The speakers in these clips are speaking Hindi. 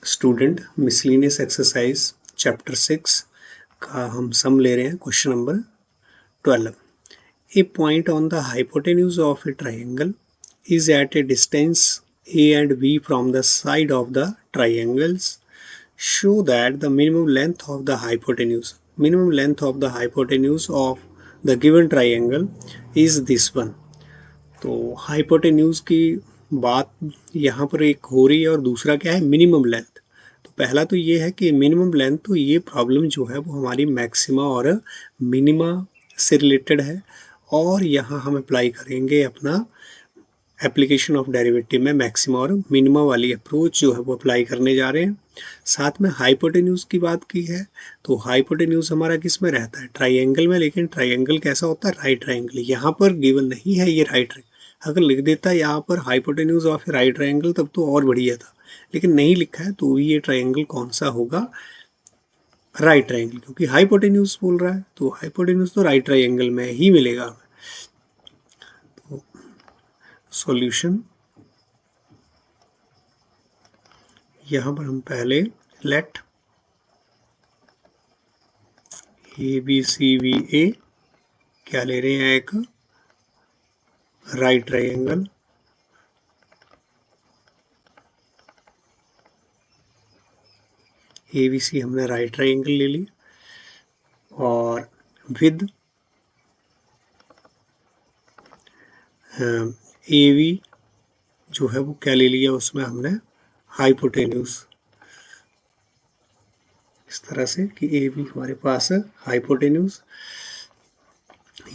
स्टूडेंट मिसलेनियस एक्सरसाइज चैप्टर 6 का हम सम ले रहे हैं question number 12. A point on the hypotenuse of A triangle is at a distance a and b from the side of the triangles. Show that the minimum length of the hypotenuse of the given triangle is this one. तो हाइपोटेन्यूज की बात यहाँ पर एक हो रही है और दूसरा क्या है, मिनिमम लेंथ. तो पहला तो ये है कि मिनिमम लेंथ, तो ये प्रॉब्लम जो है वो हमारी मैक्सिमा और मिनिमा से रिलेटेड है और यहाँ हम अप्लाई करेंगे अपना एप्लीकेशन ऑफ डेरिवेटिव में मैक्सिमा और मिनिमा वाली अप्रोच जो है वो अप्लाई करने जा रहे हैं. साथ में हाइपोटेन्यूज की बात की है, तो हाइपोटेन्यूज हमारा किस में रहता है, ट्राइंगल में. लेकिन ट्राइंगल कैसा होता है, राइट ट्राइंगल. यहाँ पर गिवन नहीं है ये राइट ट्राइंगल. अगर लिख देता है यहाँ पर हाइपोटेन्यूज ऑफ राइट ट्राइंगल तब तो और बढ़िया था, लेकिन नहीं लिखा है. तो ये ट्राइंगल कौन सा होगा, राइट ट्राइंगल, क्योंकि हाइपोटेन्यूज बोल रहा है तो हाइपोटेन्यूज तो राइट ट्राइंगल में ही मिलेगा. तो सॉल्यूशन यहाँ पर हम पहले let A B C B A क्या ले रहे हैं, एक right triangle. A B C हमने राइट ट्राइंगल ले ली और विद ए बी जो है वो क्या ले लिया, उसमें हमने हाइपोटेन्यूज. इस तरह से कि ए बी हमारे पास है हाइपोटेन्यूज.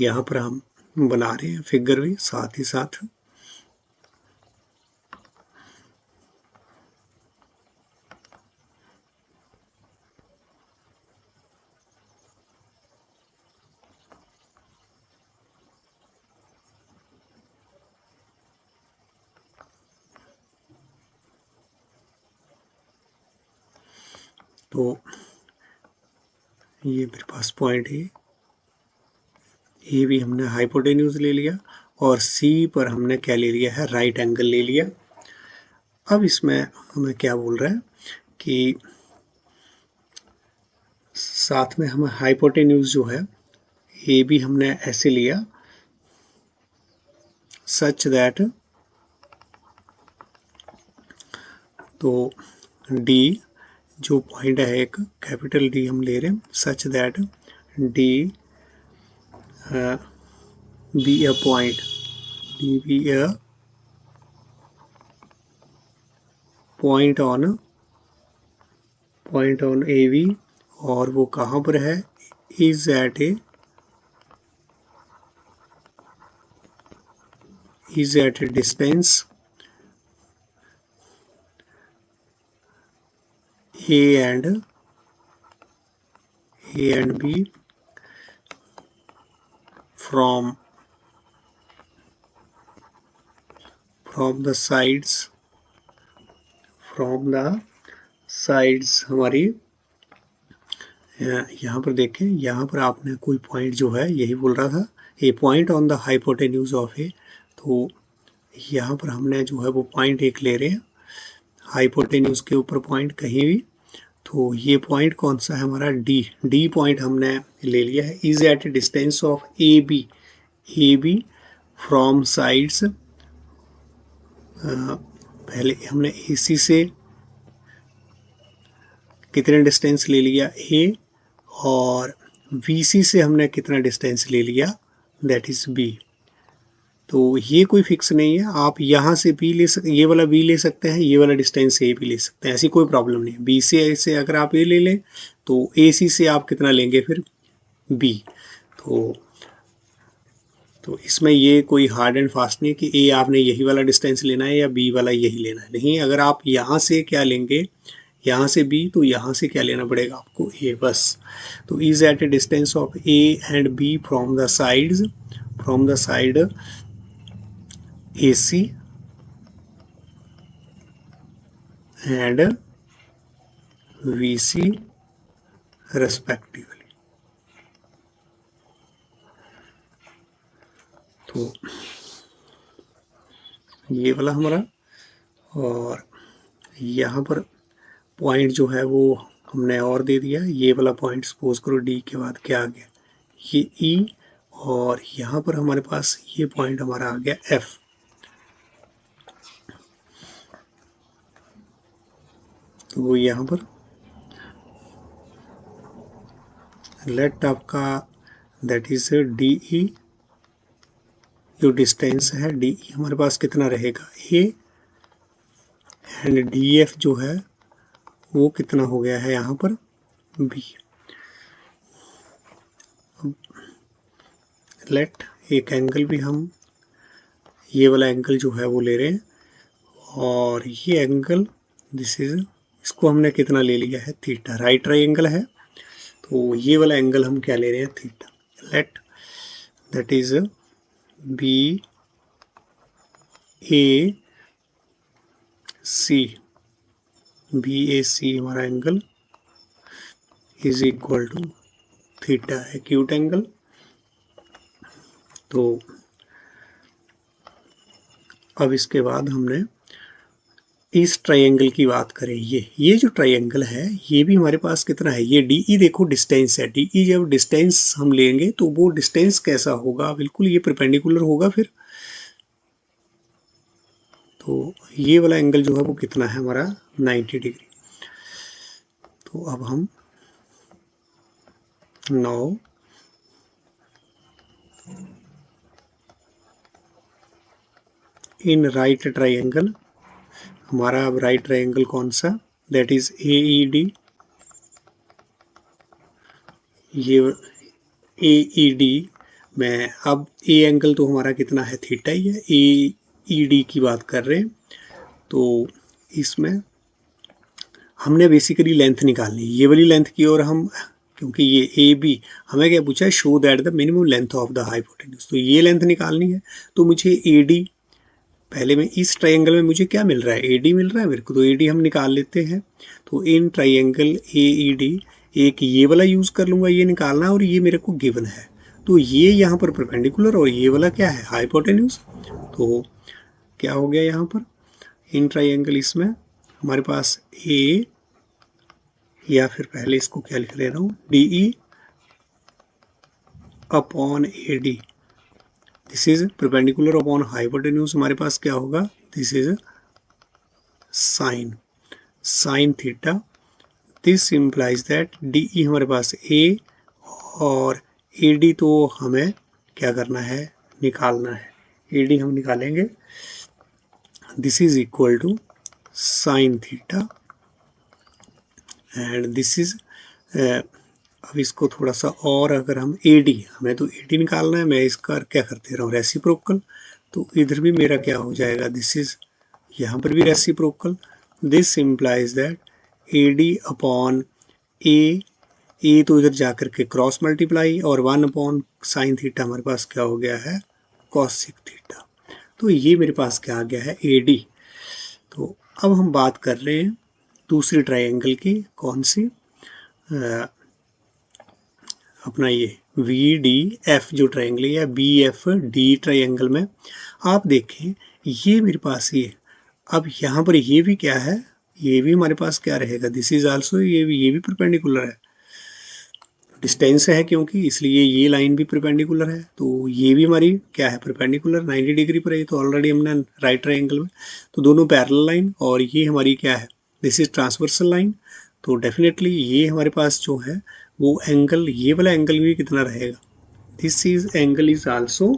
यहाँ पर हम बना रहे हैं फिगर भी साथ ही साथ. तो ये मेरे पास पॉइंट है, ए भी हमने हाइपोटेन्यूज ले लिया और सी पर हमने क्या ले लिया है, राइट एंगल ले लिया. अब इसमें हमें क्या बोल रहा है कि साथ में हमें हाइपोटेन्यूज जो है ए भी हमने ऐसे लिया सच दैट, तो डी जो पॉइंट है एक कैपिटल डी हम ले रहे हैं, such that D be a point, D be a point on A B. और वो कहाँ पर है, is at a distance a and b from the sides हमारी. यहाँ पर देखें, यहाँ पर आपने कोई पॉइंट जो है यही बोल रहा था, A point on the hypotenuse of A. तो यहाँ पर हमने जो है वो पॉइंट एक ले रहे हैं हाइपोटेन्यूज के ऊपर पॉइंट कहीं भी. तो ये पॉइंट कौन सा है हमारा, डी पॉइंट हमने ले लिया है. Is at a distance of a b from sides. पहले हमने ए सी से कितना डिस्टेंस ले लिया ए, और वी सी से हमने कितना डिस्टेंस ले लिया, दैट इज बी. तो ये कोई फिक्स नहीं है, आप यहाँ से बी ले सकते, ये वाला बी ले सकते हैं, ये वाला डिस्टेंस ए भी ले सकते हैं, ऐसी कोई प्रॉब्लम नहीं है. बी से अगर आप ए ले लें तो ए सी से आप कितना लेंगे फिर, बी. तो इसमें ये कोई हार्ड एंड फास्ट नहीं कि ए आपने यही वाला डिस्टेंस लेना है या बी वाला यही लेना है. नहीं, अगर आप यहाँ से क्या लेंगे, यहाँ से बी, तो यहाँ से क्या लेना पड़ेगा आपको, ए बस. तो is at a distance of a and b from the side A C and V C respectively. तो ये वाला हमारा, और यहाँ पर पॉइंट जो है वो हमने और दे दिया। ये वाला पॉइंट सपोज करो डी के बाद क्या आ गया, ये ई, और यहाँ पर हमारे पास ये पॉइंट हमारा आ गया एफ। तो वो यहाँ पर लेट आपका दैट इज डी ई, जो डिस्टेंस है डी ई हमारे पास कितना रहेगा ए, एंड डी एफ जो है वो कितना हो गया है यहाँ पर बी। लेट एक एंगल भी हम ये वाला एंगल जो है वो ले रहे हैं, और ये एंगल दिस इज, इसको हमने कितना ले लिया है थीटा, राइट ट्राइंगल है तो ये वाला एंगल हम क्या ले रहे हैं theta. Let that is B A C, B A C हमारा angle is equal to theta है, एक्यूट एंगल। तो अब इसके बाद हमने इस ट्रायंगल की बात करें, ये जो ट्रायंगल है ये भी हमारे पास कितना है, ये डी ई देखो डिस्टेंस है, डी ई जब डिस्टेंस हम लेंगे तो वो डिस्टेंस कैसा होगा, बिल्कुल ये परपेंडिकुलर होगा फिर। तो ये वाला एंगल जो है वो कितना है हमारा 90 डिग्री। तो अब हम नाउ इन राइट ट्रायंगल, हमारा अब राइट ट्रायंगल कौन सा, that is A E D, ये ए ई डी में अब ए एंगल तो हमारा कितना है थीटा ही है, ए ई डी की बात कर रहे हैं। तो इसमें हमने बेसिकली लेंथ निकालनी, ये वाली लेंथ की, और हम क्योंकि ये ए बी हमें क्या पूछा है, show that the minimum length of the hypotenuse, तो ये लेंथ निकालनी है। तो मुझे ए डी, पहले में इस ट्रायंगल में मुझे क्या मिल रहा है, ए डी मिल रहा है मेरे को, तो ए डी हम निकाल लेते हैं। तो in triangle A E D एक ये वाला यूज़ कर लूँगा, ये निकालना है, और ये मेरे को गिवन है। तो ये यहाँ पर परपेंडिकुलर और ये वाला क्या है हाइपोटेन्यूज। तो क्या हो गया यहाँ पर इन ट्रायंगल, इसमें हमारे पास ए, या फिर पहले इसको क्या लिख ले रहा हूँ, D E upon A D, this is perpendicular upon hypotenuse, हमारे पास क्या होगा, this is sign theta. This implies that D E हमारे पास ए, और ए डी तो हमें क्या करना है निकालना है, ए डी हम निकालेंगे, this is equal to sine theta, and this is अब इसको थोड़ा सा और अगर हम ए डी, हमें तो ए डी निकालना है, मैं इसका क्या करते रहा हूँ रेसिप्रोकल, तो इधर भी मेरा क्या हो जाएगा, दिस इज यहाँ पर भी reciprocal. This implies that A D upon A तो इधर जाकर के क्रॉस मल्टीप्लाई, और 1 अपॉन साइन थीटा हमारे पास क्या हो गया है कॉसिक थीटा। तो ये मेरे पास क्या आ गया है ए डी। तो अब हम बात कर रहे हैं दूसरी ट्रायंगल की, कौन सी, अपना ये वी डी एफ जो ट्रायंगल है, या बी एफ डी ट्रायंगल में आप देखें ये मेरे पास ये, अब यहाँ पर ये भी क्या है, ये भी हमारे पास क्या रहेगा, दिस इज आल्सो, ये भी परपेंडिकुलर है, डिस्टेंस है क्योंकि, इसलिए ये लाइन भी परपेंडिकुलर है। तो ये भी हमारी क्या है परपेंडिकुलर 90 डिग्री पर है, तो ऑलरेडी हमने राइट ट्रायंगल में, तो दोनों पैरेलल लाइन, और ये हमारी क्या है, दिस इज ट्रांसवर्सल लाइन। तो डेफिनेटली ये हमारे पास जो है वो एंगल, ये वाला एंगल भी कितना रहेगा, this is angle is also,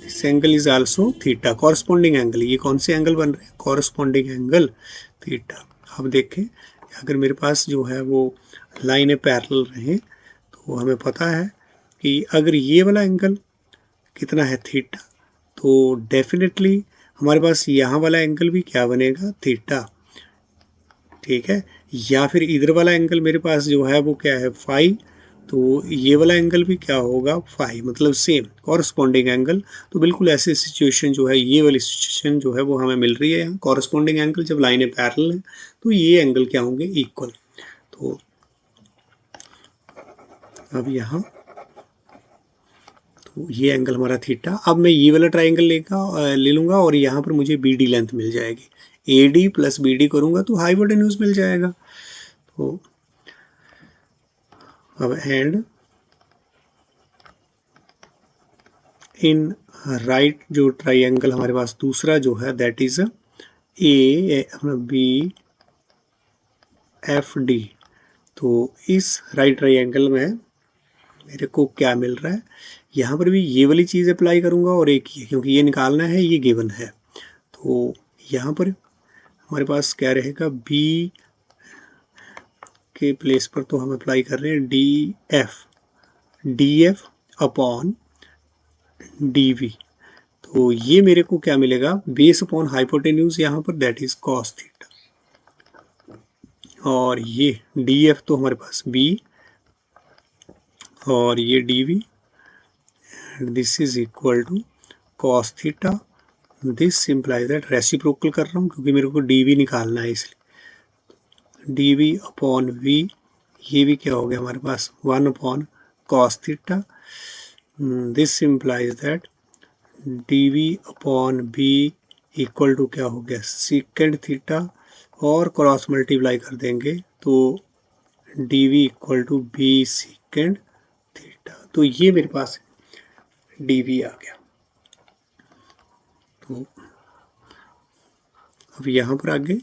this angle is also theta, corresponding angle, ये कौन से एंगल बन रहे हैं, कॉरस्पॉन्डिंग एंगल थीटा। अब देखें अगर मेरे पास जो है वो लाइनें पैरेलल रहें, तो हमें पता है कि अगर ये वाला एंगल कितना है थीटा, तो डेफिनेटली हमारे पास यहाँ वाला एंगल भी क्या बनेगा थीटा, ठीक है। या फिर इधर वाला एंगल मेरे पास जो है वो क्या है फाई, तो ये वाला एंगल भी क्या होगा फाई, मतलब सेम कॉरस्पॉन्डिंग एंगल। तो बिल्कुल ऐसी सिचुएशन जो है, ये वाली सिचुएशन जो है वो हमें मिल रही है यहाँ, कॉरस्पॉन्डिंग एंगल जब लाइनें पैरेलल हैं तो ये एंगल क्या होंगे इक्वल। तो अब यहाँ तो ये एंगल हमारा थीटा, अब मैं ये वाला ट्राइंगल ले लूँगा, और यहाँ पर मुझे बी डी लेंथ मिल जाएगी, A D plus B D करूँगा तो हाइपोटेन्यूज मिल जाएगा। तो अब एंड इन राइट जो ट्राइंगल हमारे पास दूसरा जो है that is A B F D. तो इस राइट ट्राइंगल में मेरे को क्या मिल रहा है, यहाँ पर भी ये वाली चीज़ अप्लाई करूँगा और एक ये, क्योंकि ये निकालना है, ये गिवन है। तो यहाँ पर हमारे पास क्या रहेगा, बी के प्लेस पर तो हम अप्लाई कर रहे हैं D F upon D V. तो ये मेरे को क्या मिलेगा, बेस अपॉन हाइपोटेन्यूज यहाँ पर दैट इज कॉस थीटा, और ये डी एफ तो हमारे पास बी और ये D V, this is equal to cos theta. This implies that, reciprocal कर रहा हूँ क्योंकि मेरे को डी वी निकालना है, इसलिए डी वी अपॉन वी, ये भी क्या हो गया हमारे पास 1 upon cos theta. This implies that D V upon B equal to क्या हो गया सीकेंड थीटा, और क्रॉस मल्टीप्लाई कर देंगे तो D V equal to B सीकेंड theta. तो ये मेरे पास डी वी आ गया। तो अब यहाँ पर आगे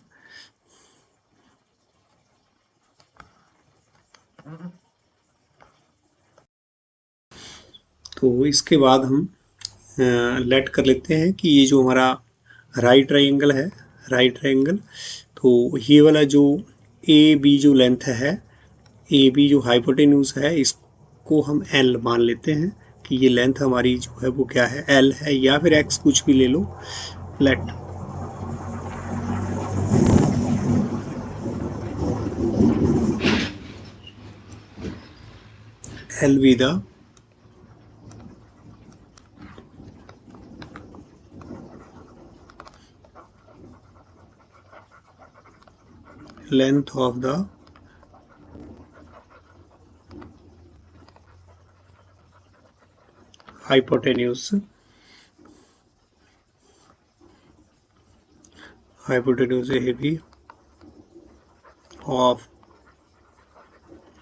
तो इसके बाद हम लेट कर लेते हैं कि ये जो हमारा राइट ट्राइंगल है, राइट ट्राइंगल, तो ये वाला जो ए बी जो लेंथ है, ए बी जो हाइपोटेन्यूज है, इसको हम एल मान लेते हैं कि ये लेंथ हमारी जो है वो क्या है, एल है, या फिर एक्स कुछ भी ले लो। Let L be the length of the hypotenuse AB of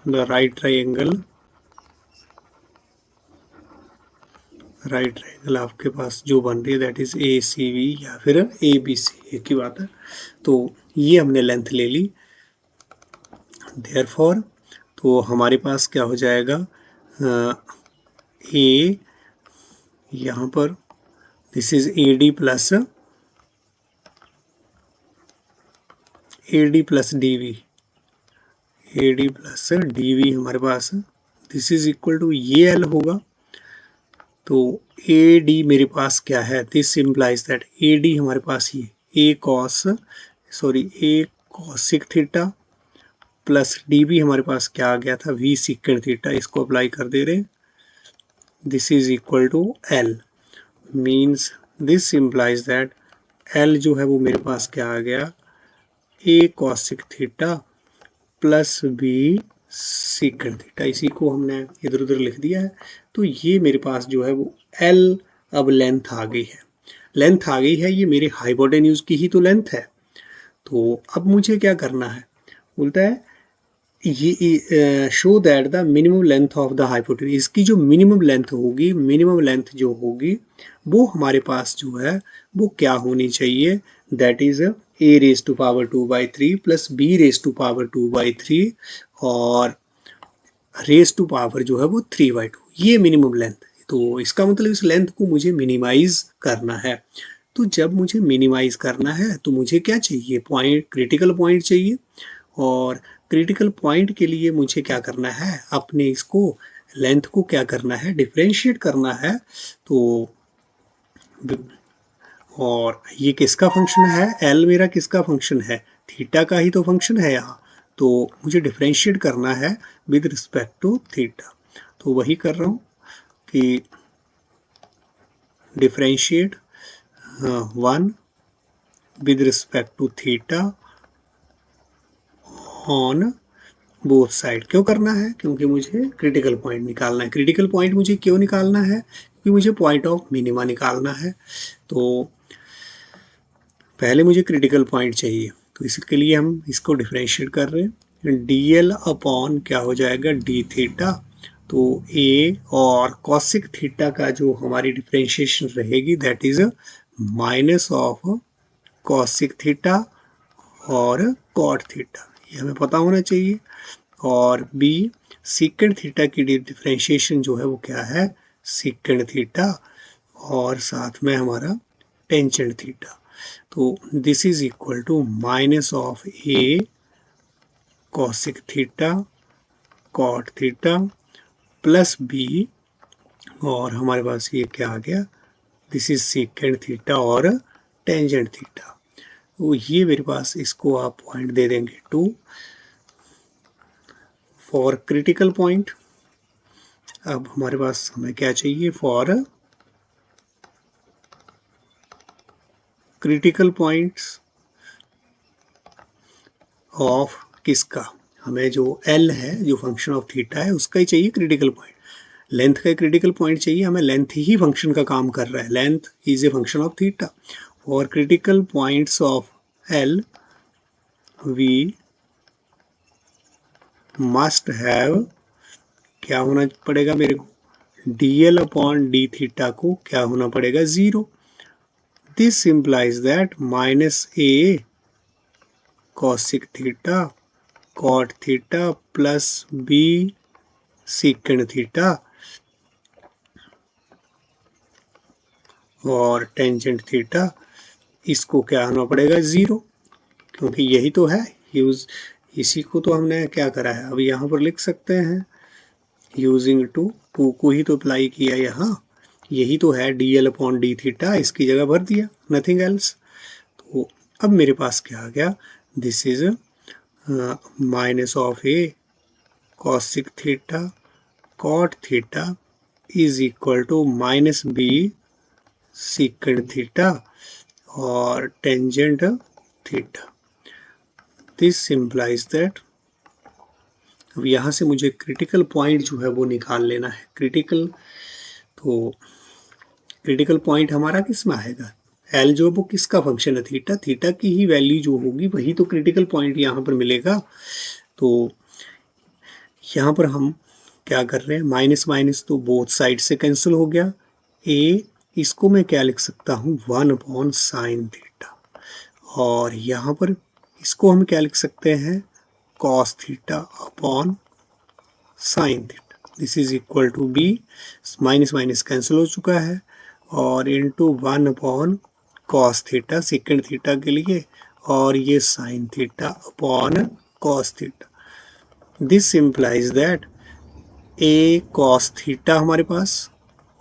the right triangle आपके पास जो बन रही है that is A C B या फिर ए बी सी, एक ही बात है। तो ये हमने लेंथ ले ली, देयरफॉर तो हमारे पास क्या हो जाएगा, ए यहाँ पर this is A D plus D V, A D plus D V हमारे पास, दिस इज इक्वल टू ये एल होगा। तो ए डी मेरे पास क्या है, this implies that A D हमारे पास ये A cosec theta plus D B हमारे पास क्या आ गया था, वी सीकेंड थीटा, इसको अप्लाई कर दे रहे, this is equal to L, means this implies that L जो है वो मेरे पास क्या आ गया, A cosec theta plus B सीकेंड theta, इसी को हमने इधर उधर लिख दिया है। तो ये मेरे पास जो है वो एल अब लेंथ आ गई है, लेंथ आ गई है, ये मेरे हाइपोटेन्यूज की ही तो लेंथ है। तो अब मुझे क्या करना है, बोलता है ये show that the minimum length of the hypotenuse, इसकी जो मिनिमम लेंथ होगी, मिनिमम लेंथ जो होगी वो हमारे पास जो है वो क्या होनी चाहिए, that is a raise to power 2/3 plus b raise to power 2/3 और रेज टू पावर जो है वो 3/2, ये मिनिमम लेंथ। तो इसका मतलब इस लेंथ को मुझे मिनिमाइज करना है। तो जब मुझे मिनिमाइज करना है तो मुझे क्या चाहिए, पॉइंट, क्रिटिकल पॉइंट चाहिए, और क्रिटिकल पॉइंट के लिए मुझे क्या करना है, अपने इसको लेंथ को क्या करना है, डिफरेंशिएट करना है। तो और ये किसका फंक्शन है, एल मेरा किसका फंक्शन है, थीटा का ही तो फंक्शन है यहाँ। तो मुझे डिफरेंशिएट करना है विद रिस्पेक्ट टू थीटा, तो वही कर रहा हूँ कि differentiate 1 with respect to theta on both side. क्यों करना है, क्योंकि मुझे क्रिटिकल पॉइंट निकालना है। क्रिटिकल पॉइंट मुझे क्यों निकालना है, क्योंकि मुझे पॉइंट ऑफ मिनिमा निकालना है। तो पहले मुझे क्रिटिकल पॉइंट चाहिए, तो इसके लिए हम इसको डिफरेंशिएट कर रहे हैं। dl अपॉन क्या हो जाएगा d थीटा, तो a और कॉसिक थीटा का जो हमारी डिफरेंशिएशन रहेगी that is minus of cosec theta और कॉट थीटा, ये हमें पता होना चाहिए। और b सीकेंड थीटा की डिफरेंशिएशन जो है वो क्या है, सीकेंड थीटा और साथ में हमारा टेंजेंट थीटा। तो this is equal to minus of A cosec theta cot theta plus B, और हमारे पास ये क्या आ गया, दिस इज सीकेंड थीटा और टेंजेंट थीटा। तो ये मेरे पास, इसको आप पॉइंट दे देंगे 2 फॉर क्रिटिकल पॉइंट। अब हमारे पास हमें क्या चाहिए, फॉर क्रिटिकल पॉइंट्स ऑफ किसका, हमें जो L है जो फंक्शन ऑफ थीटा है उसका ही चाहिए क्रिटिकल पॉइंट। लेंथ का क्रिटिकल पॉइंट चाहिए हमें, लेंथ ही फंक्शन का काम कर रहा है, length is a function of theta. और critical points of L we must have, क्या होना पड़ेगा मेरे को, dl अपॉन d थीटा को क्या होना पड़ेगा, 0। This implies that minus a cosec theta cot theta plus b secant theta और टेंजेंट थीटा, इसको क्या होना पड़ेगा, 0, क्योंकि यही तो है यूज, इसी को तो हमने क्या करा है, अब यहाँ पर लिख सकते हैं यूजिंग टू को ही तो अप्लाई किया यहाँ, यही तो है dl अपॉन d थीटा, इसकी जगह भर दिया, नथिंग एल्स। तो अब मेरे पास क्या आ गया, this is minus of A cosec theta cot theta is equal to minus B सीकेंड theta और tangent theta. This implies that, अब यहाँ से मुझे क्रिटिकल पॉइंट जो है वो निकाल लेना है। क्रिटिकल, तो क्रिटिकल पॉइंट हमारा किस में आएगा, एल जो वो किसका फंक्शन है, थीटा, थीटा की ही वैल्यू जो होगी वही तो क्रिटिकल पॉइंट यहाँ पर मिलेगा। तो यहाँ पर हम क्या कर रहे हैं, माइनस माइनस तो बोथ साइड से कैंसिल हो गया, ए इसको मैं क्या लिख सकता हूँ, 1 अपॉन साइन थीटा, और यहाँ पर इसको हम क्या लिख सकते हैं, cos theta upon sine theta. This is equal to b, minus minus cancel हो चुका है, और into 1 upon cos theta secant theta के लिए, और ये sine theta upon cos theta. This implies that a cos theta हमारे पास,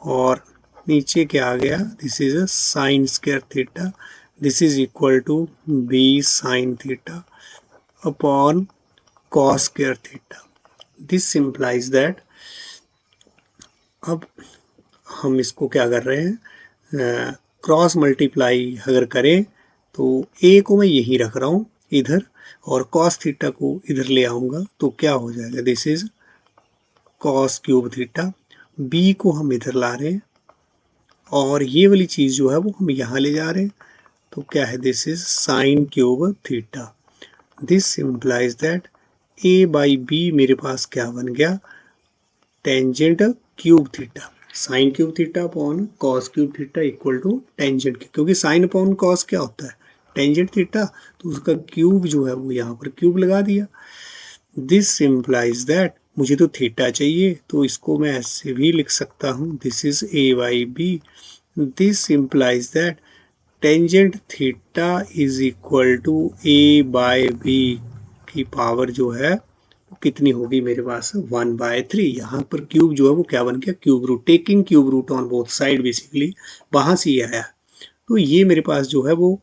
और नीचे क्या आ गया, this is a sine square theta, this is equal to b sine theta upon cos square theta. This implies that, अब हम इसको क्या कर रहे हैं, क्रॉस मल्टीप्लाई अगर करें तो ए को मैं यही रख रहा हूँ इधर, और कॉस थीटा को इधर ले आऊँगा तो क्या हो जाएगा, this is cos cube theta, b को हम इधर ला रहे हैं और ये वाली चीज़ जो है वो हम यहाँ ले जा रहे हैं, तो क्या है, this is sine cube theta. This implies that a by b मेरे पास क्या बन गया, tangent cube theta, sine cube theta upon cos cube theta equal to tangent, क्योंकि साइन अपॉन कॉस क्या होता है, टेंजेंट थीटा, तो उसका क्यूब जो है वो यहाँ पर क्यूब लगा दिया। दिस इम्प्लाइज दैट, मुझे तो थीटा चाहिए तो इसको मैं ऐसे भी लिख सकता हूँ, this is a by b. This implies that tangent theta is equal to a by b की पावर जो है कितनी होगी मेरे पास, 1/3। यहाँ पर क्यूब जो है वो क्या बन गया, cube root, taking cube root on both side, basically वहां से ये आया। तो ये मेरे पास जो है वो,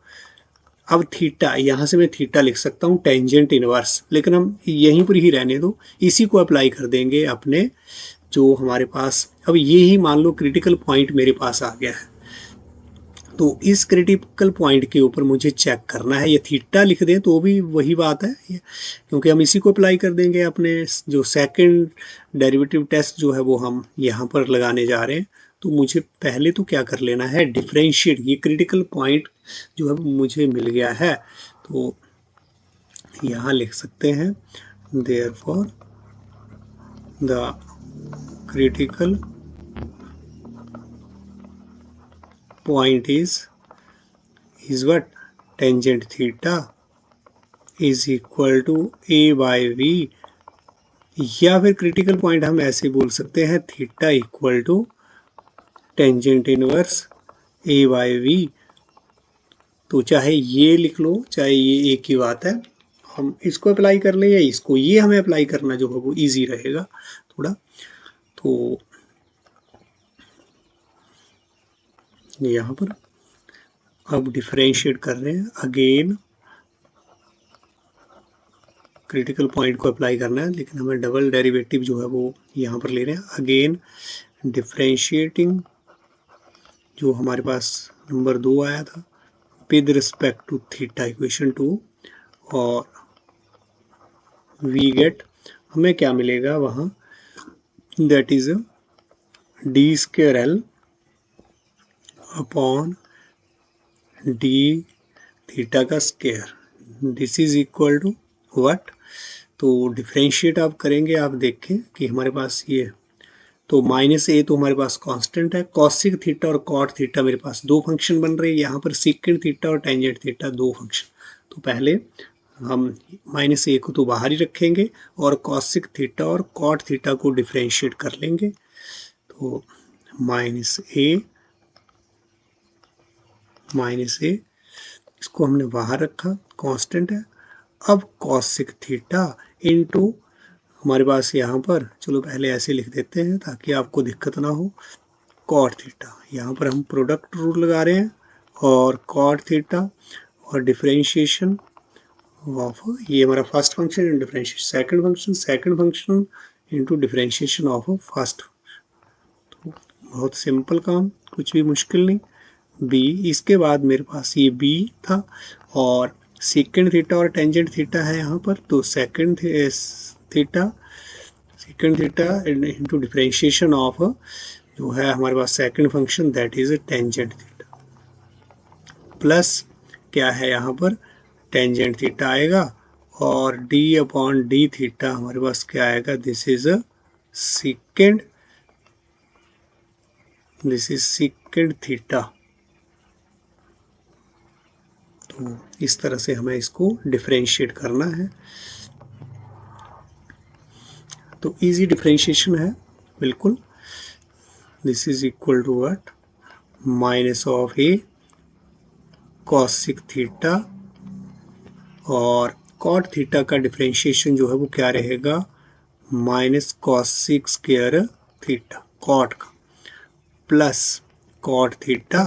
अब थीटा, यहाँ से मैं थीटा लिख सकता हूँ टेंजेंट इनवर्स, लेकिन हम यहीं पर ही रहने दो, इसी को अप्लाई कर देंगे अपने जो हमारे पास, अब ये ही मान लो क्रिटिकल पॉइंट मेरे पास आ गया है, तो इस क्रिटिकल पॉइंट के ऊपर मुझे चेक करना है, ये थीटा लिख दें तो भी वही बात है, क्योंकि हम इसी को अप्लाई कर देंगे अपने जो सेकंड डेरिवेटिव टेस्ट जो है वो हम यहाँ पर लगाने जा रहे हैं। तो मुझे पहले तो क्या कर लेना है, डिफरेंशिएट, ये क्रिटिकल पॉइंट जो है मुझे मिल गया है, तो यहाँ लिख सकते हैं therefore the critical point is what, tangent theta is equal to a by v, या फिर क्रिटिकल पॉइंट हम ऐसे बोल सकते हैं theta equal to tangent inverse a by v. तो चाहे ये लिख लो चाहे ये एक ही बात है, हम इसको अप्लाई कर ले या इसको, ये हमें अप्लाई करना जो है वो इजी रहेगा थोड़ा। तो यहाँ पर अब डिफरेंशिएट कर रहे हैं, अगेन क्रिटिकल पॉइंट को अप्लाई करना है, लेकिन हमें डबल डेरिवेटिव जो है वो यहाँ पर ले रहे हैं। अगेन डिफरेंशिएटिंग जो हमारे पास नंबर 2 आया था with respect to theta equation 2, और वी गेट, हमें क्या मिलेगा वहाँ, that is D square L upon D theta का square, this is equal to what. तो डिफरेंशिएट आप करेंगे, आप देखें कि हमारे पास ये, तो माइनस ए तो हमारे पास कांस्टेंट है, कॉसिक थीटा और कॉट थीटा मेरे पास दो फंक्शन बन रहे हैं, यहाँ पर सीकेंट थीटा और टेंजेंट थीटा दो फंक्शन। तो पहले हम माइनस ए को तो बाहर ही रखेंगे और कॉसिक थीटा और कॉट थीटा को डिफरेंशिएट कर लेंगे। तो माइनस ए इसको हमने बाहर रखा, कांस्टेंट है। अब कॉसिक थीटा इनटू हमारे पास यहाँ पर, चलो पहले ऐसे लिख देते हैं ताकि आपको दिक्कत ना हो, कॉट थीटा, यहाँ पर हम प्रोडक्ट रूल लगा रहे हैं, और कॉट थीटा और डिफरेंशिएशन ऑफ, ये हमारा first function in differentiation second function into differentiation of first. तो बहुत सिंपल काम, कुछ भी मुश्किल नहीं। बी, इसके बाद मेरे पास ये बी था, और सेकंड थीटा और टेंजेंट थीटा है यहाँ पर, तो second theta into differentiation of जो है हमारे पास second function that is tangent theta, plus क्या है यहाँ पर टेंजेंट थीटा आएगा, और डी अपॉन डी थीटा हमारे पास क्या आएगा, दिस इज सेकंड थीटा। तो इस तरह से हमें इसको डिफरेंशिएट करना है। तो इजी डिफरेंशिएशन है बिल्कुल। This is equal to what, minus of A cosec theta, और कॉट थीटा का डिफरेंशिएशन जो है वो क्या रहेगा, minus cosec square theta cot का, प्लस कॉट थीटा,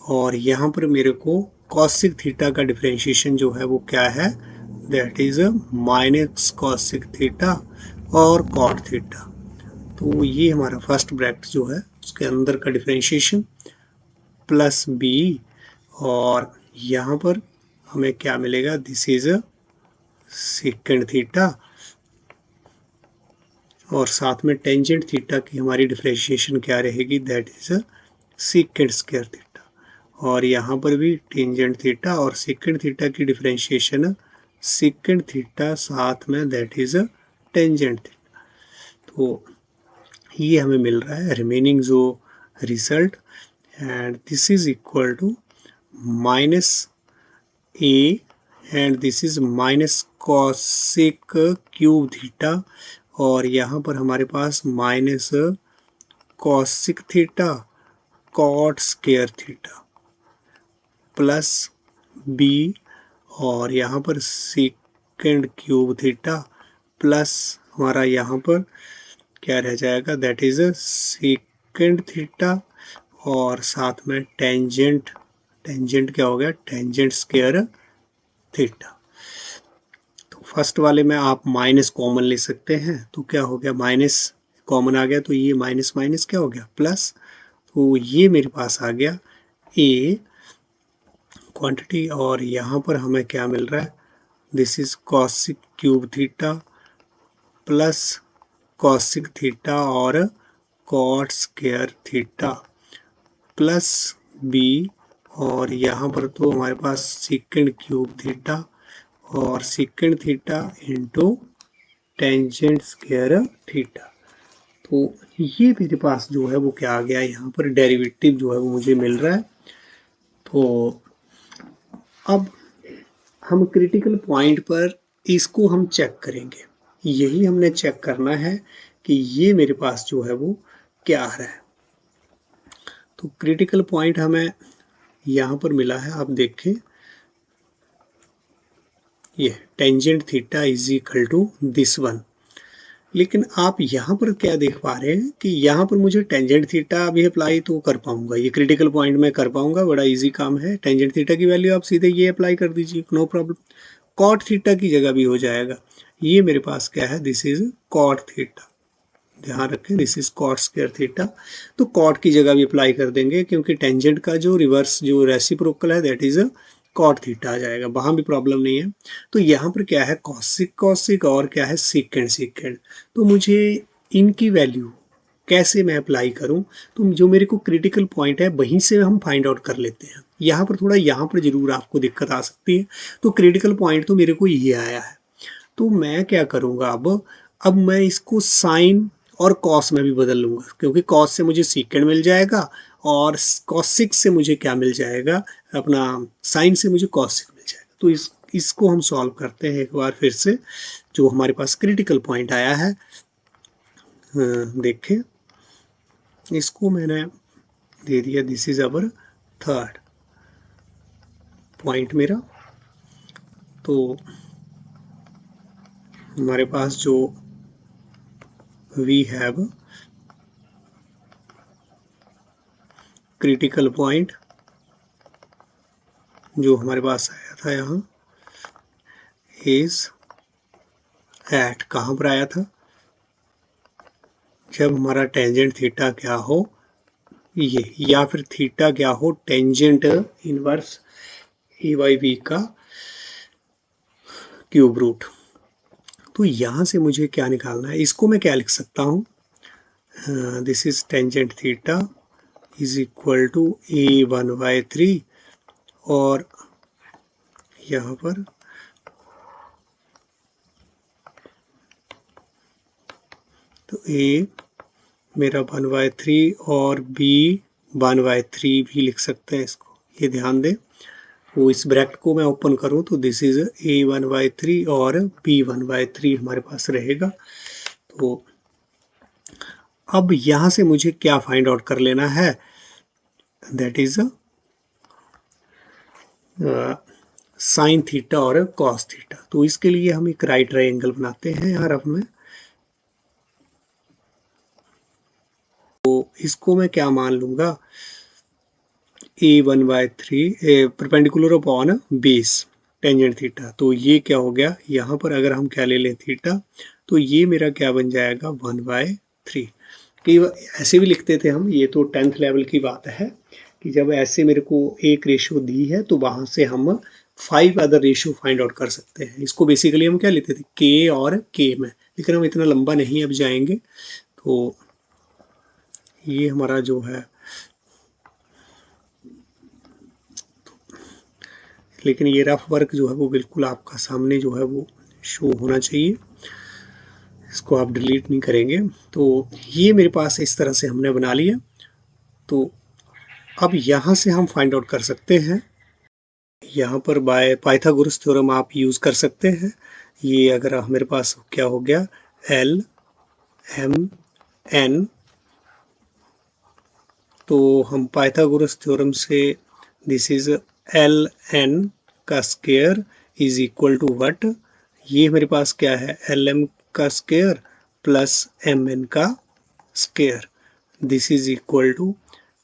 और यहाँ पर मेरे को कॉसिक थीटा का डिफरेंशिएशन जो है वो क्या है, that is minus cosec theta और कॉट थीटा। तो ये हमारा फर्स्ट ब्रैकेट जो है उसके अंदर का डिफरेंशिएशन, प्लस बी, और यहाँ पर हमें क्या मिलेगा, दिस इज सेकंड थीटा, और साथ में टेंजेंट थीटा की हमारी डिफरेंशिएशन क्या रहेगी, that is second square theta, और यहाँ पर भी टेंजेंट थीटा और सेकंड थीटा की डिफरेंशिएशन सेकंड थीटा साथ में दैट इज टेंजेंट थीटा। तो ये हमें मिल रहा है रिमेनिंग जो result, and this is equal to minus A, and this is minus cosec cube theta, और यहाँ पर हमारे पास minus cosec theta cot square theta, plus B, और यहाँ पर सेकंड क्यूब थीटा, प्लस हमारा यहाँ पर क्या रह जाएगा, दैट इज सेकंड थीटा, और साथ में टेंजेंट क्या हो गया, टेंजेंट स्क्वायर थीटा। तो फर्स्ट वाले में आप माइनस कॉमन ले सकते हैं, तो क्या हो गया, माइनस कॉमन आ गया, तो ये माइनस माइनस क्या हो गया, प्लस, तो ये मेरे पास आ गया ए क्वांटिटी, और यहाँ पर हमें क्या मिल रहा है, this is cosec cube theta plus cosec theta और cot square theta plus B, और यहाँ पर तो हमारे पास सेकेंड क्यूब थीटा और second theta into tangent square theta. तो ये मेरे पास जो है वो क्या आ गया, यहाँ पर डेरिवेटिव जो है वो मुझे मिल रहा है। तो अब हम क्रिटिकल पॉइंट पर इसको हम चेक करेंगे, यही हमने चेक करना है कि ये मेरे पास जो है वो क्या आ रहा है। तो क्रिटिकल पॉइंट हमें यहाँ पर मिला है, आप देखें ये tangent theta is equal to this one. लेकिन आप यहाँ पर क्या देख पा रहे हैं कि यहाँ पर मुझे टेंजेंट थीटा भी अप्लाई तो कर पाऊंगा, ये क्रिटिकल पॉइंट में कर पाऊंगा, बड़ा इजी काम है। टेंजेंट थीटा की वैल्यू आप सीधे ये अप्लाई कर दीजिए, नो प्रॉब्लम। कॉट थीटा की जगह भी हो जाएगा। ये मेरे पास क्या है, दिस इज कॉट थीटा, ध्यान रखें this is cot square theta. तो कॉट की जगह भी अप्लाई कर देंगे, क्योंकि टेंजेंट का जो रिवर्स जो रेसिप्रोकल है दैट इज कॉट थीटा आ जाएगा, वहां भी प्रॉब्लम नहीं है। तो यहाँ पर क्या है, कॉसिक कॉसिक और क्या है, सीकेंड सीकेंड। तो मुझे इनकी वैल्यू कैसे मैं अप्लाई करूं, तो जो मेरे को क्रिटिकल पॉइंट है वहीं से हम फाइंड आउट कर लेते हैं। यहाँ पर थोड़ा यहाँ पर जरूर आपको दिक्कत आ सकती है। तो क्रिटिकल पॉइंट तो मेरे को ये आया है, तो मैं क्या करूँगा, अब मैं इसको साइन और कॉस में भी बदल लूँगा, क्योंकि कॉस से मुझे सीकेंड मिल जाएगा और कॉसिक से मुझे क्या मिल जाएगा, अपना साइन से मुझे कॉसिक मिल जाएगा। तो इसको हम सॉल्व करते हैं एक बार फिर से, जो हमारे पास क्रिटिकल पॉइंट आया है। देखें, इसको मैंने दे दिया, this is our third point मेरा। तो हमारे पास जो वी हैव क्रिटिकल पॉइंट जो हमारे पास आया था यहाँ, इज एट, कहाँ पर आया था, जब हमारा टेंजेंट थीटा क्या हो ये, या फिर थीटा क्या हो tangent inverse a by b का क्यूब रूट। तो यहाँ से मुझे क्या निकालना है, इसको मैं क्या लिख सकता हूँ, this is tangent theta is equal to a1/3, और यहाँ पर तो a मेरा 1/3 और b 1/3 भी लिख सकते हैं इसको, ये ध्यान दें। वो इस ब्रैकेट को मैं ओपन करूं तो दिस इज a1/3 और b 1/3 हमारे पास रहेगा। तो अब यहाँ से मुझे क्या फाइंड आउट कर लेना है, दैट इज साइन थीटा और कॉस थीटा। तो इसके लिए हम एक राइट ट्रायंगल बनाते हैं यहाँ रफ में। तो इसको मैं क्या मान लूंगा, a1/3 perpendicular upon base tangent theta. तो ये क्या हो गया, यहाँ पर अगर हम क्या ले लें थीटा, तो ये मेरा क्या बन जाएगा 1/3। कि ऐसे भी लिखते थे हम, ये तो 10th लेवल की बात है कि जब ऐसे मेरे को एक रेशियो दी है तो वहां से हम 5 अदर रेशियो फाइंड आउट कर सकते हैं। इसको बेसिकली हम क्या लेते थे, के और के में, लेकिन हम इतना लंबा नहीं अब जाएंगे। तो ये हमारा जो है, लेकिन ये रफ वर्क जो है वो बिल्कुल आपका सामने जो है वो शो होना चाहिए, इसको आप डिलीट नहीं करेंगे। तो ये मेरे पास इस तरह से हमने बना लिया। तो अब यहाँ से हम फाइंड आउट कर सकते हैं, यहाँ पर बाय पाइथागोरस थ्योरम आप यूज़ कर सकते हैं। ये अगर मेरे पास क्या हो गया, एल एम एन, तो हम पाइथागोरस थ्योरम से दिस इज एल एन का square is equal to what, ये मेरे पास क्या है, एल एम का स्क्वायर प्लस एम एन का square, this is equal to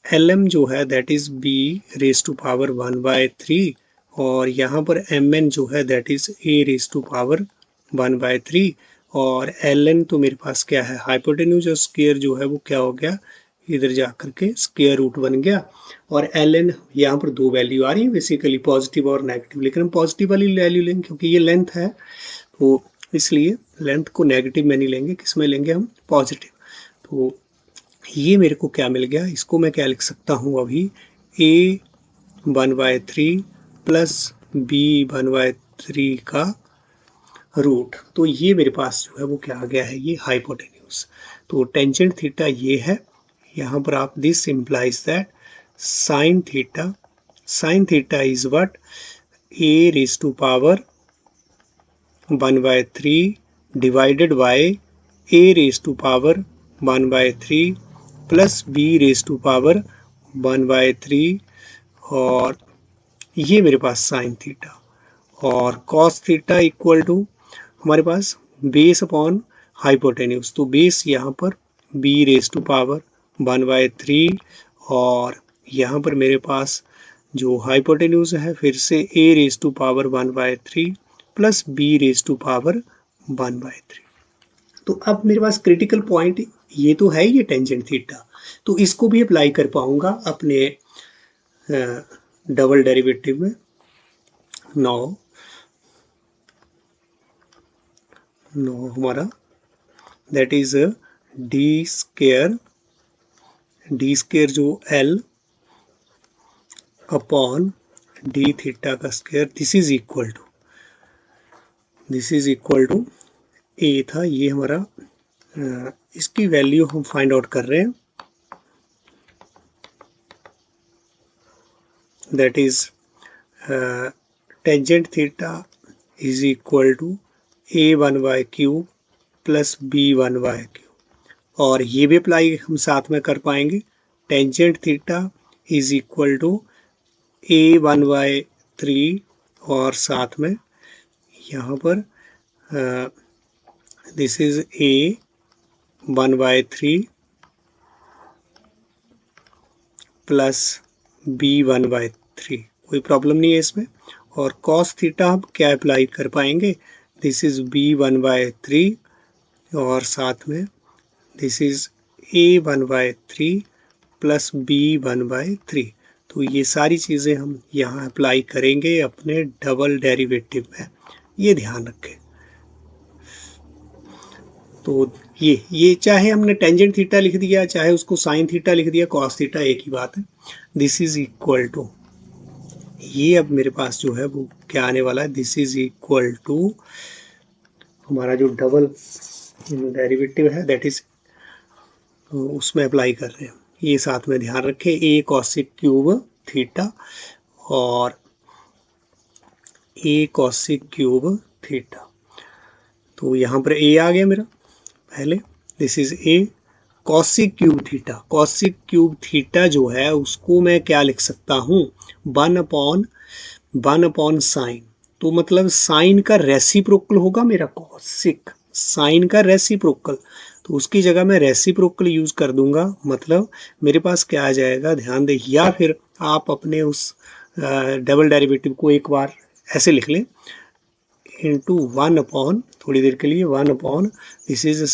L M जो है that is b raise to power 1/3, और यहाँ पर एम एन जो है that is a raise to power 1/3, और एल एन तो मेरे पास क्या है, हाइपोटेन्यूज और स्क्वायर जो है वो क्या हो गया, इधर जा करके स्क्वायर रूट बन गया। और एल एन यहाँ पर दो वैल्यू आ रही है बेसिकली, पॉजिटिव और नेगेटिव, लेकिन हम पॉजिटिव वाली वैल्यू लेंगे क्योंकि ये लेंथ है, तो इसलिए लेंथ को नेगेटिव में नहीं लेंगे, किस में लेंगे हम, पॉजिटिव। तो ये मेरे को क्या मिल गया, इसको मैं क्या लिख सकता हूँ अभी, a1/3 प्लस b1/3 का रूट। तो ये मेरे पास जो है वो क्या आ गया है, ये हाइपोटेन्यूज। तो टेंजेंट थीटा ये है। यहाँ पर आप this implies that sine theta is what, a⁻³ 1/3 divided by a⁻⁻³ plus b⁻⁻³ और ये मेरे पास साइन थीटा, और कॉस थीटा इक्वल टू हमारे पास बेस अपॉन हाइपोटेन्यूज। तो बेस यहाँ पर b⁻⁻³ और यहाँ पर मेरे पास जो हाइपोटेन्यूज है फिर से a⁻⁻³ प्लस b⁻⁻⁻। तो अब मेरे पास क्रिटिकल पॉइंट ये तो है, ये टेंजेंट थीटा, तो इसको भी अप्लाई कर पाऊंगा अपने डबल डेरिवेटिव में। नो हमारा दैट इज डी स्क्वायर जो L अपॉन डी थीटा का square, this is equal to A था, ये हमारा इसकी वैल्यू हम फाइंड आउट कर रहे हैं, that is tangent theta is equal to a1/³ plus b1/³ और ये भी अप्लाई हम साथ में कर पाएंगे। Tangent theta is equal to a1/3 और साथ में यहाँ पर this is a1/3 plus b1/3, कोई प्रॉब्लम नहीं है इसमें। और cos थीटा हम क्या अप्लाई कर पाएंगे, दिस इज b1/3 और साथ में this is a1/3 plus b1/3। तो ये सारी चीज़ें हम यहाँ अप्लाई करेंगे अपने डबल डेरिवेटिव में, ये ध्यान रखें। तो ये चाहे हमने टेंजेंट थीटा लिख दिया, चाहे उसको साइन थीटा लिख दिया, कॉस थीटा एक ही बात है। दिस इज इक्वल टू, ये अब मेरे पास जो है वो क्या आने वाला है, दिस इज इक्वल टू हमारा जो डबल डेरिवेटिव है दैट इज उसमें अप्लाई कर रहे हैं, ये साथ में ध्यान रखें, a cosec क्यूब थीटा और a cosec क्यूब थीटा। तो यहाँ पर a आ गया मेरा पहले, this is a cosec cube theta. cosec cube theta जो है उसको मैं क्या लिख सकता हूँ, 1/1 साइन। तो मतलब साइन का रेसिप्रोकल होगा मेरा cosec, साइन का रेसिप्रोकल, तो उसकी जगह मैं रेसिप्रोकल यूज कर दूंगा। मतलब मेरे पास क्या आ जाएगा, ध्यान दे, या फिर आप अपने उस डबल डेरिवेटिव को एक बार ऐसे लिख लें, इंटू 1/, थोड़ी देर के लिए 1/, this is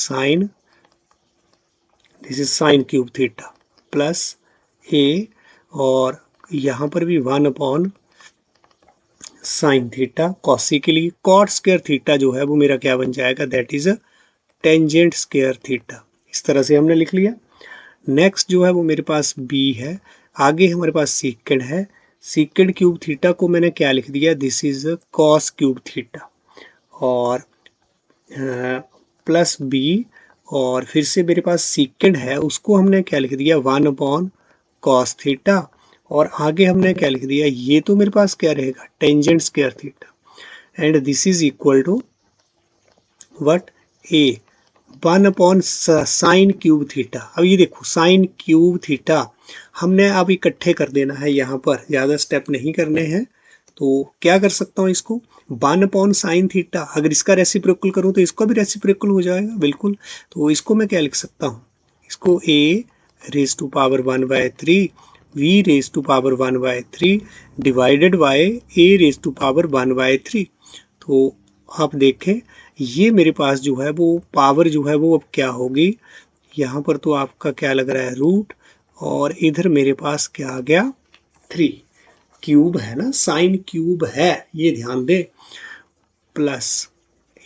sine cube theta plus a, और यहाँ पर भी 1/, साइन थीटा, कॉसी के लिए कॉट स्क्वायर थीटा जो है वो मेरा क्या बन जाएगा, that is tangent square theta. इस तरह से हमने लिख लिया। नेक्स्ट जो है वो मेरे पास b है, आगे हमारे पास सीकेंड है, सीकेंड क्यूब थीटा को मैंने क्या लिख दिया, this is cos cube theta और प्लस b, और फिर से मेरे पास सीकेंड है उसको हमने क्या लिख दिया, 1/, कॉस थीटा, और आगे हमने क्या लिख दिया, ये तो मेरे पास क्या रहेगा, tangent square theta, and this is equal to what, a 1/, sine cube theta. अब ये देखो साइन क्यूब थीटा हमने अब इकट्ठे कर देना है, यहाँ पर ज़्यादा स्टेप नहीं करने हैं। तो क्या कर सकता हूँ, इसको 1/, साइन थीटा, अगर इसका रेसिप्रोकल करूँ तो इसका भी रेसिप्रोकल हो जाएगा बिल्कुल। तो इसको मैं क्या लिख सकता हूँ, इसको a⁻1/3 v⁻1/3 divided by a⁻1/3। तो आप देखें ये मेरे पास जो है वो पावर जो है वो अब क्या होगी, यहाँ पर तो आपका क्या लग रहा है, रूट, और इधर मेरे पास क्या आ गया, 3, क्यूब है ना, साइन क्यूब है, ये ध्यान दे, प्लस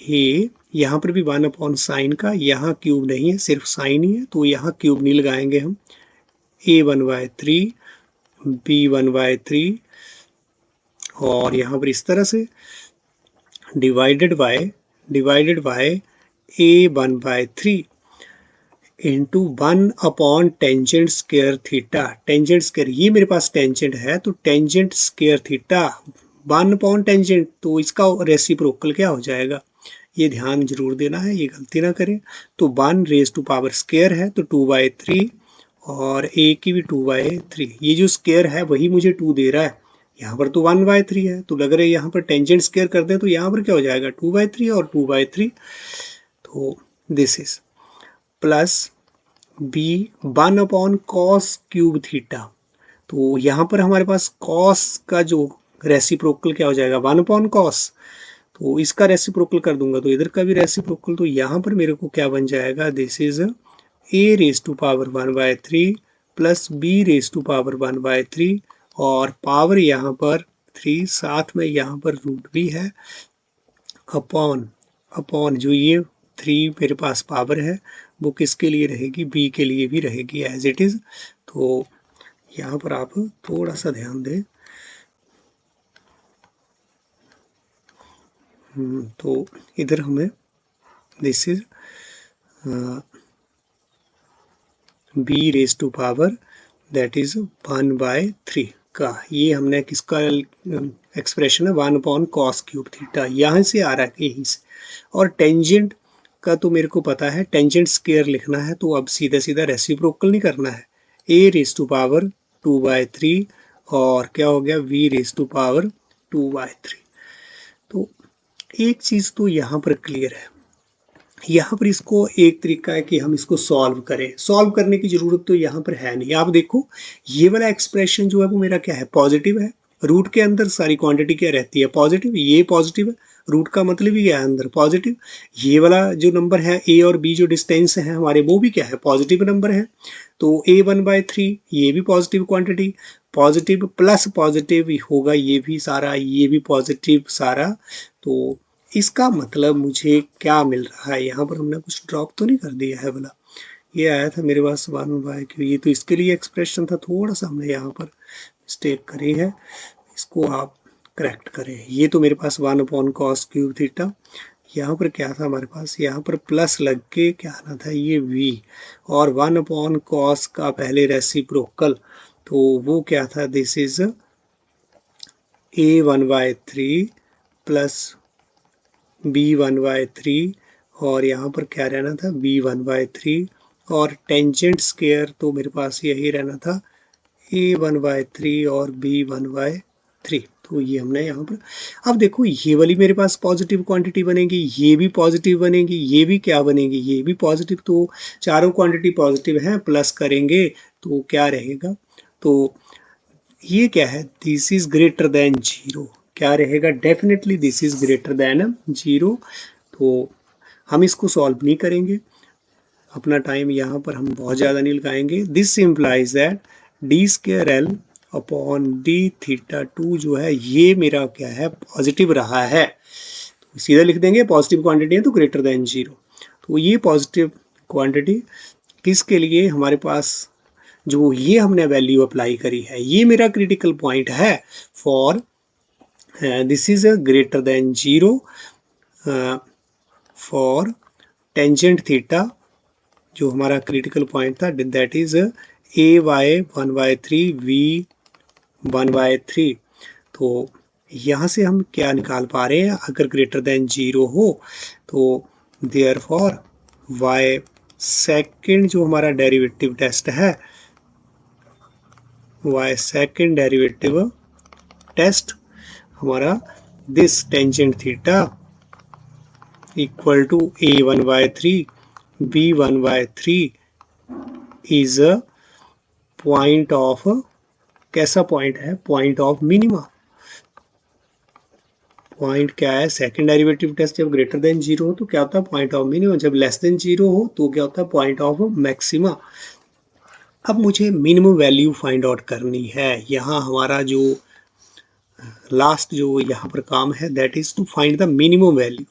a यहाँ पर भी 1 अपॉन साइन का, यहाँ क्यूब नहीं है, सिर्फ साइन ही है, तो यहाँ क्यूब नहीं लगाएंगे हम। a1/3 b1/3 और यहाँ पर इस तरह से divided by a1/3 into 1 upon tangent square theta. Tangent square, ये मेरे पास टेंजेंट है तो tangent square theta 1 upon tangent, तो इसका रेसिप्रोकल क्या हो जाएगा, ये ध्यान जरूर देना है, ये गलती ना करें। तो 1 रेज टू पावर स्क्वायर है तो 2/3 और a की भी 2/3, ये जो स्क्वायर है वही मुझे 2 दे रहा है, यहाँ पर तो 1/3 है, तो लग रहा है यहाँ पर टेंजेंट स्क्वायर कर दें तो यहाँ पर क्या हो जाएगा 2/3 और 2/3, तो this is plus b 1 upon cos cube theta. तो यहाँ पर हमारे पास कॉस का जो रेसिप्रोकल क्या हो जाएगा 1 अपॉन कॉस, तो इसका रेसिप्रोकल कर दूंगा तो इधर का भी रेसिप्रोकल, तो यहाँ पर मेरे को क्या बन जाएगा, this is a raise to power 1/3 plus b raise to power 1/3 और पावर यहाँ पर 3, साथ में यहाँ पर रूट भी है, अपॉन जो ये 3 मेरे पास पावर है वो किसके लिए रहेगी, b के लिए भी रहेगी एज इट इज। तो यहाँ पर आप थोड़ा सा ध्यान दें। तो इधर हमें this is b raise to power that is 1/3 का, ये हमने किसका एक्सप्रेशन है 1 अपॉन कॉस क्यूब थीटा, यहाँ से आ रहा है यहीं से। और टेंजेंट का तो मेरे को पता है, टेंजेंट स्क्वायर लिखना है तो अब सीधा सीधा रेसिप्रोकल नहीं करना है, a रेज टू पावर 2/3 और क्या हो गया v रेज टू पावर 2/3। तो एक चीज तो यहाँ पर क्लियर है, यहाँ पर इसको एक तरीका है कि हम इसको सॉल्व करें, सॉल्व करने की जरूरत तो यहाँ पर है नहीं। आप देखो ये वाला एक्सप्रेशन जो है वो मेरा क्या है, पॉजिटिव है, रूट के अंदर सारी क्वांटिटी क्या रहती है पॉजिटिव, ये पॉजिटिव है, रूट का मतलब ही क्या है अंदर पॉजिटिव। ये वाला जो नंबर है a और b जो डिस्टेंस है हमारे वो भी क्या है पॉजिटिव नंबर है, तो a1/3 ये भी positive quantity, positive plus positive होगा ये भी सारा, ये भी पॉजिटिव सारा। तो इसका मतलब मुझे क्या मिल रहा है, यहाँ पर हमने कुछ ड्रॉप तो नहीं कर दिया है बोला, ये आया था मेरे पास 1/q, ये तो इसके लिए एक्सप्रेशन था, थोड़ा सा हमने यहाँ पर मिस्टेक करी है, इसको आप करेक्ट करें। ये तो मेरे पास 1 अपॉन कॉस क्यूब थीटा, यहाँ पर क्या था हमारे पास, यहाँ पर प्लस लग के क्या आना था ये v, और 1 अपॉन कॉस का पहले रेसिप्रोकल तो वो क्या था, this is a1/3 plus b1/3 और यहाँ पर क्या रहना था b1/3 और टेंजेंट स्क्वायर तो मेरे पास यही रहना था a1/3 और b1/3। तो ये हमने यहाँ पर, अब देखो ये वाली मेरे पास पॉजिटिव क्वांटिटी बनेगी, ये भी पॉजिटिव बनेगी, ये भी क्या बनेगी, ये भी पॉजिटिव, तो चारों क्वांटिटी पॉजिटिव हैं, प्लस करेंगे तो क्या रहेगा, तो ये क्या है, दिस इज ग्रेटर देन 0, क्या रहेगा, definitely this is greater than 0। तो हम इसको सॉल्व नहीं करेंगे, अपना टाइम यहाँ पर हम बहुत ज़्यादा नहीं लगाएंगे। This implies that D square L upon D theta 2 जो है ये मेरा क्या है पॉजिटिव रहा है, तो सीधा लिख देंगे पॉजिटिव क्वांटिटी है तो ग्रेटर देन 0। तो ये पॉजिटिव क्वांटिटी किसके लिए, हमारे पास जो ये हमने वैल्यू अप्लाई करी है ये मेरा क्रिटिकल पॉइंट है for this is a greater than 0 for tangent theta, जो हमारा क्रिटिकल पॉइंट था दैट इज a/1/3 v 1/3। तो यहाँ से हम क्या निकाल पा रहे हैं, अगर ग्रेटर देन 0 हो तो देयरफॉर y सेकेंड जो हमारा डेरिवेटिव टेस्ट है, y सेकेंड डेरिवेटिव टेस्ट हमारा this tangent theta equal to a1/3 b1/3 is a point of, कैसा पॉइंट है, पॉइंट ऑफ मिनिमा। पॉइंट क्या है, सेकंड डेरिवेटिव टेस्ट जब ग्रेटर देन 0 हो तो क्या होता है पॉइंट ऑफ मिनिमा, जब लेस देन 0 हो तो क्या होता है पॉइंट ऑफ मैक्सिमा। अब मुझे मिनिमम वैल्यू फाइंड आउट करनी है, यहाँ हमारा जो लास्ट जो यहाँ पर काम है that is to find the minimum value.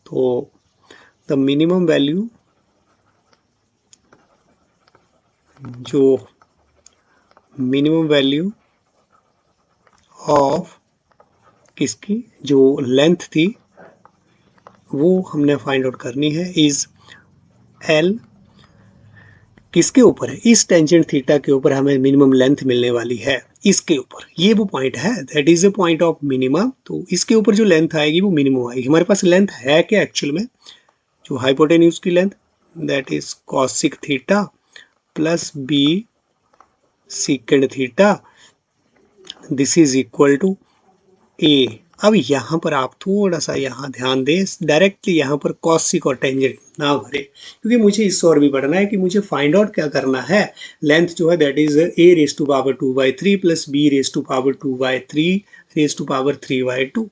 तो द मिनिमम वैल्यू जो मिनिमम वैल्यू ऑफ किसकी जो लेंथ थी वो हमने फाइंड आउट करनी है, इज एल किसके ऊपर है, इस टेंजेंट थीटा के ऊपर हमें मिनिमम लेंथ मिलने वाली है, इसके ऊपर, ये वो पॉइंट है, that is a point of minimum. तो इसके ऊपर जो लेंथ आएगी वो मिनिमम आएगी। हमारे पास लेंथ है क्या एक्चुअल में, जो हाइपोटेन्यूज की length, that is cosec theta plus B सीकेंड theta, this is equal to A. अब यहाँ पर आप थोड़ा सा यहाँ ध्यान दें, डायरेक्टली यहाँ पर कॉसिक और टेंजेंट ना भरे, क्योंकि मुझे इससे और भी पढ़ना है कि मुझे फाइंड आउट क्या करना है। लेंथ जो है that is a raise to power 2/3 plus b raise to power 2/3 raise to power 3/2।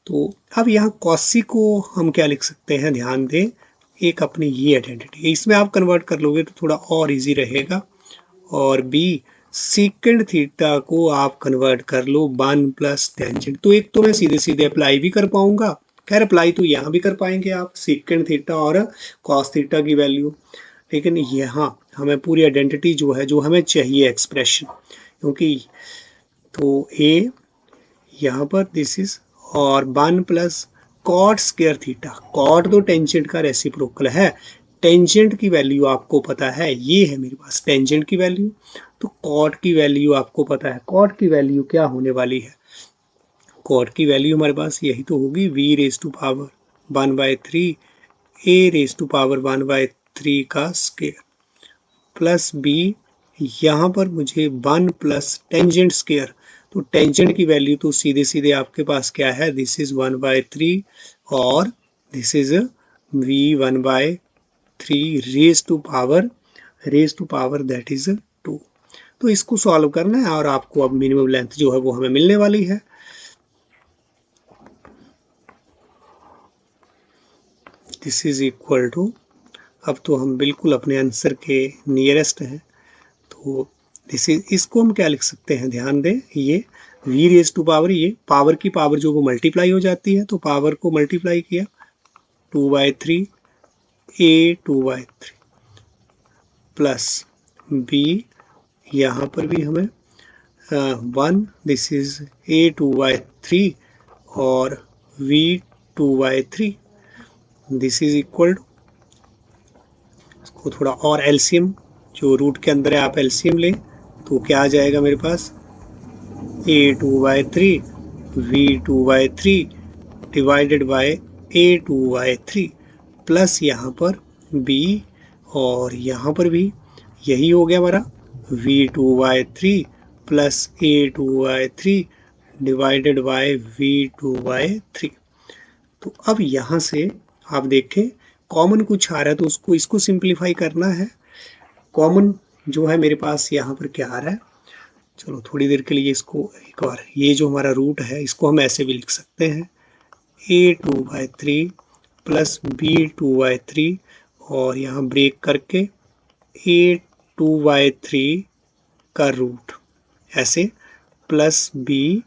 तो अब यहाँ कॉसिक को हम क्या लिख सकते हैं, ध्यान दें, एक अपनी ये आइडेंटिटी, इसमें आप कन्वर्ट कर लोगे तो थोड़ा और ईजी रहेगा। और बी सीकेंड थीटा को आप कन्वर्ट कर लो 1 प्लस टेंजेंट। तो एक तो मैं सीधे सीधे अप्लाई भी कर पाऊंगा, खैर अप्लाई तो यहाँ भी कर पाएंगे आप, सीकेंड थीटा और कॉस थीटा की वैल्यू, लेकिन यहाँ हमें पूरी आइडेंटिटी जो है, जो हमें चाहिए एक्सप्रेशन, क्योंकि तो ए यहाँ पर दिस इज और 1 plus cot square theta, cot तो टेंजेंट का रेसिप्रोकल है, टेंजेंट की वैल्यू आपको पता है, ये है मेरे पास टेंजेंट की वैल्यू, तो कॉट की वैल्यू आपको पता है, कॉट की वैल्यू क्या होने वाली है, कॉट की वैल्यू हमारे पास यही तो होगी, v raise to power 1/3 a raise to power 1/3 का स्क्वायर प्लस b, यहाँ पर मुझे 1 प्लस टेंजेंट स्क्वायर, तो टेंजेंट की वैल्यू तो सीधे सीधे आपके पास क्या है, दिस इज 1/3 और this is v 1/3 raise to power that is 2। तो इसको सॉल्व करना है और आपको अब मिनिमम लेंथ जो है वो हमें मिलने वाली है। दिस इज इक्वल टू, अब तो हम बिल्कुल अपने आंसर के नियरेस्ट हैं, तो दिस इज, इसको हम क्या लिख सकते हैं, ध्यान दें, ये v रेज टू पावर, ये पावर की पावर जो वो मल्टीप्लाई हो जाती है, तो पावर को मल्टीप्लाई किया 2/3 a 2/3 प्लस b, यहाँ पर भी हमें 1, दिस इज a 2/3 और v 2/3, this is equal to, इसको थोड़ा और एलसीएम जो रूट के अंदर है आप एलसीएम लें, तो क्या आ जाएगा मेरे पास, a 2/3 v 2/3 divided by a 2/3 plus यहाँ पर b, और यहाँ पर भी यही हो गया हमारा v 2/3 plus a 2/3 divided by v 2/3। तो अब यहाँ से आप देखें कॉमन कुछ आ रहा है, तो उसको इसको सिंप्लीफाई करना है। कॉमन जो है मेरे पास यहाँ पर क्या आ रहा है, चलो थोड़ी देर के लिए इसको एक बार, ये जो हमारा रूट है इसको हम ऐसे भी लिख सकते हैं, a 2/3 प्लस b 2/3 और यहाँ ब्रेक करके a 2/3 का रूट ऐसे प्लस b,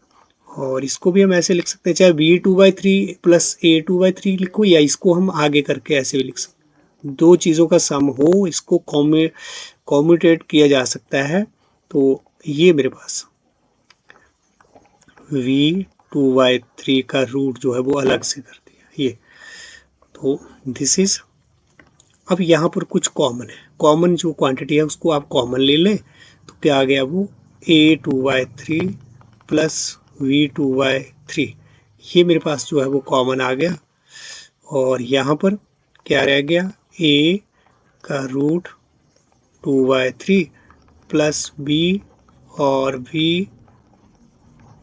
और इसको भी हम ऐसे लिख सकते हैं, चाहे v 2/3 प्लस a 2/3 लिखो, या इसको हम आगे करके ऐसे भी लिख सकते हैं, दो चीज़ों का सम हो, इसको कॉम्यूटेट किया जा सकता है। तो ये मेरे पास v 2/3 का रूट जो है वो अलग से कर दिया ये, तो दिस इज, अब यहाँ पर कुछ कॉमन है, कॉमन जो क्वांटिटी है उसको आप कॉमन ले लें, तो क्या आ गया वो a 2/3 प्लस v 2/3, ये मेरे पास जो है वो कॉमन आ गया, और यहाँ पर क्या रह गया, a का रूट 2/3 प्लस b और v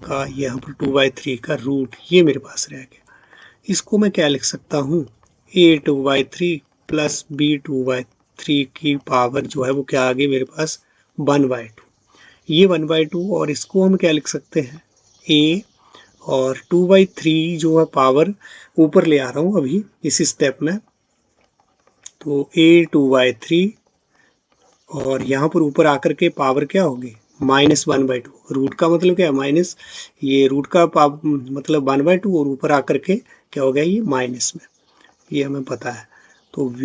का यहाँ पर 2/3 का रूट, ये मेरे पास रह गया। इसको मैं क्या लिख सकता हूँ, a 2/3 प्लस b 2/3 की पावर जो है वो क्या आ गई मेरे पास 1/2, ये 1/2, और इसको हम क्या लिख सकते हैं, a और 2/3 जो है पावर ऊपर ले आ रहा हूँ अभी इस स्टेप में, तो a 2/3 और यहाँ पर ऊपर आकर के पावर क्या होगी -1/2, रूट का मतलब क्या है माइनस, ये रूट का मतलब 1/2 और ऊपर आकर के क्या हो गया ये माइनस में, ये हमें पता है, तो v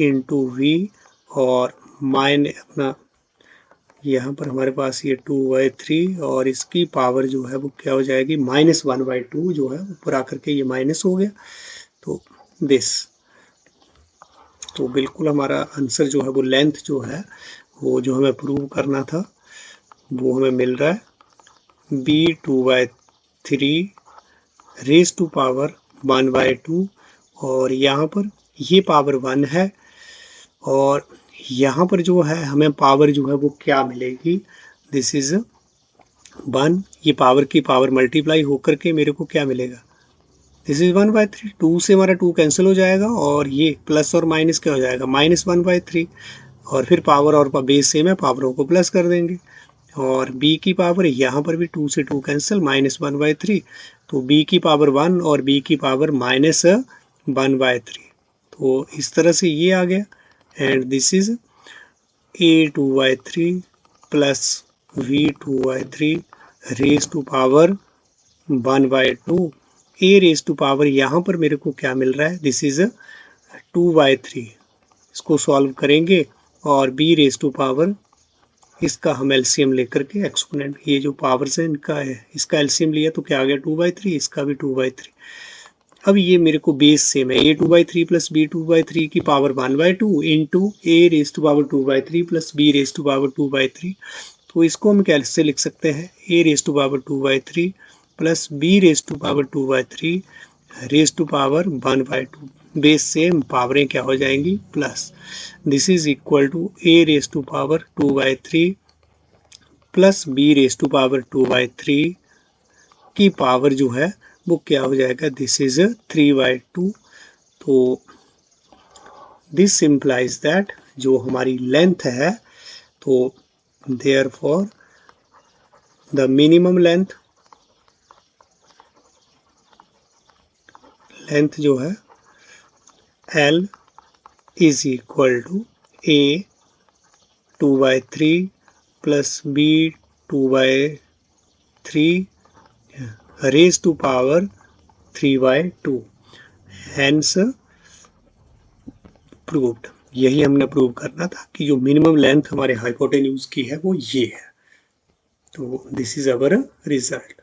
इंटू वी और माइनस अपना यहाँ पर हमारे पास ये 2/3 और इसकी पावर जो है वो क्या हो जाएगी -1/2 जो है ऊपर आकर के ये माइनस हो गया। तो दिस, तो बिल्कुल हमारा आंसर जो है वो लेंथ जो है वो जो हमें प्रूव करना था वो हमें मिल रहा है b2/3 रेज टू पावर 1/2 और यहाँ पर ये पावर 1 है और यहाँ पर जो है हमें पावर जो है वो क्या मिलेगी, दिस इज 1, ये पावर की पावर मल्टीप्लाई होकर के मेरे को क्या मिलेगा, दिस इज 1/3, 2 से हमारा 2 कैंसिल हो जाएगा और ये प्लस और माइनस क्या हो जाएगा -1/3 और फिर पावर और बेस सेम है, पावरों को प्लस कर देंगे और b की पावर यहाँ पर भी 2 से 2 कैंसिल -1/3, तो b की पावर 1 और b की पावर -1/3, तो इस तरह से ये आ गया and this is a2/3 plus v2/3 raise to power 1/2, a raise to power यहाँ पर मेरे को क्या मिल रहा है, दिस इज 2/3, इसको सॉल्व करेंगे और b रेज टू पावर इसका हम एलसीएम लेकर के एक्सपोनेंट, ये जो पावर्स है इनका है, इसका एलसीएम लिया तो क्या आ गया 2/3, इसका भी 2/3। अब ये मेरे को बेस सेम है, a2/3 प्लस b2/3 की power 1/2 into a raise to power 2/3 plus b raise to power 2/3, तो इसको हम कैसे लिख सकते हैं, a raise to power 2/3 plus b raise to power 2/3 raise to power 1/2, base same पावरें क्या हो जाएंगी plus, this is equal to a raise to power 2/3 plus b raise to power 2/3 की पावर जो है वो क्या हो जाएगा, दिस इज 3/2, तो दिस इम्प्लाइज दैट जो हमारी लेंथ है, तो देयरफॉर द मिनिमम लेंथ जो है L is equal to A 2/3 plus B 2/3 raise to power 3/2, hence proved. यही हमने प्रूव करना था कि जो मिनिमम लेंथ हमारे हाइपोटेन्यूज की है वो ये है, तो दिस इज अवर रिजल्ट।